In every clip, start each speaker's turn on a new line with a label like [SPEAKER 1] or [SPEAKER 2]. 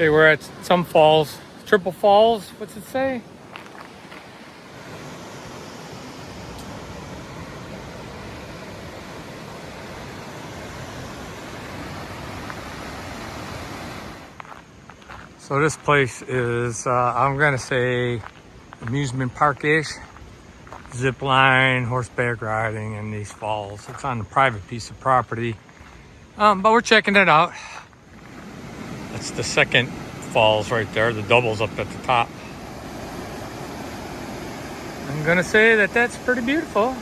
[SPEAKER 1] Okay, we're at some falls. Triple Falls, what's it say? So this place is, I'm gonna say, amusement park-ish. Zip line, horseback riding in these falls. It's on a private piece of property, but we're checking it out. That's the second falls right there. The double's up at the top. I'm gonna say that that's pretty beautiful.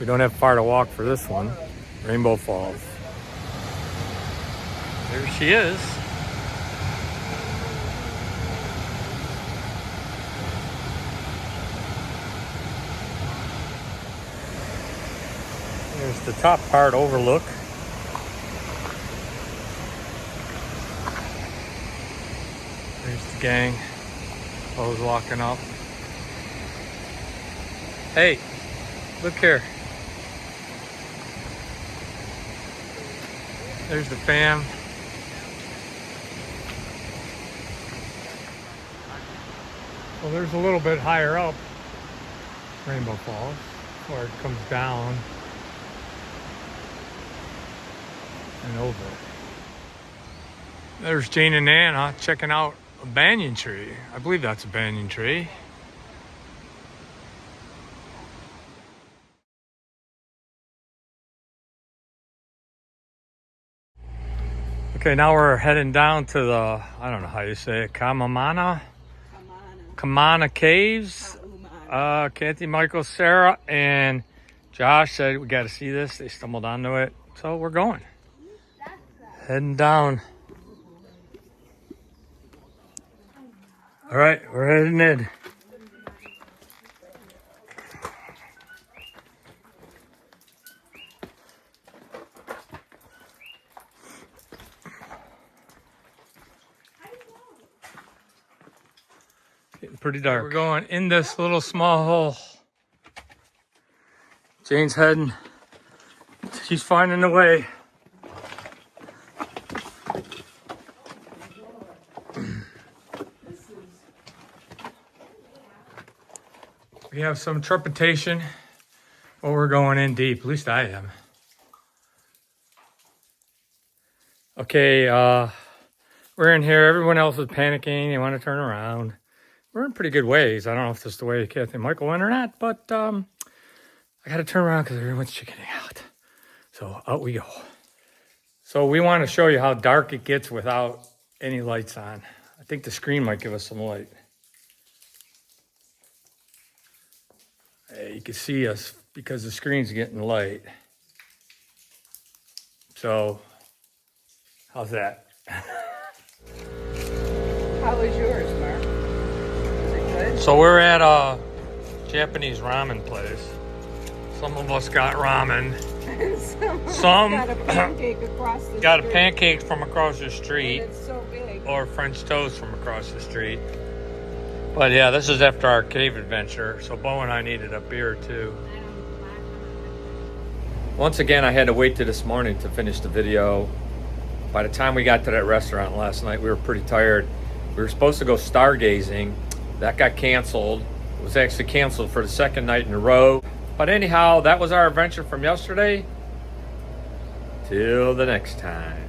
[SPEAKER 1] We don't have far to walk for this one. Rainbow Falls. There she is. There's the top part overlook. There's the gang. Bo's walking up. Hey, look here. There's the fam. Well, there's a little bit higher up, Rainbow Falls, where it comes down and over. There's Jane and Anna checking out a banyan tree. I believe that's a banyan tree. Okay, now we're heading down to the, I don't know how you say it, Kamana Caves. Kathy, Michael, Sarah, and Josh said we got to see this. They stumbled onto it, so we're going. Heading down. All right, we're heading in. Getting pretty dark. We're going in this little small hole. Jane's heading. She's finding a way. We have some trepidation, but we're going in deep. At least I am. Okay, we're in here. Everyone else is panicking. They want to turn around. We're in pretty good ways. I don't know if this is the way Kathy and Michael went or not, but I got to turn around because everyone's chickening out. So out we go. So we want to show you how dark it gets without any lights on. I think the screen might give us some light. Hey, you can see us because the screen's getting light. So, how's that?
[SPEAKER 2] How was yours, Mark? Was it good?
[SPEAKER 1] So we're at a Japanese ramen place. Some of us got ramen. Some
[SPEAKER 2] got a pancake across the street.
[SPEAKER 1] Got a pancake from across the street.
[SPEAKER 2] And it's so big.
[SPEAKER 1] Or French toast from across the street. But yeah, this is after our cave adventure. So Bo and I needed a beer too. Once again, I had to wait till this morning to finish the video. By the time we got to that restaurant last night, we were pretty tired. We were supposed to go stargazing. That got canceled. It was actually canceled for the second night in a row. But anyhow, that was our adventure from yesterday. Till the next time.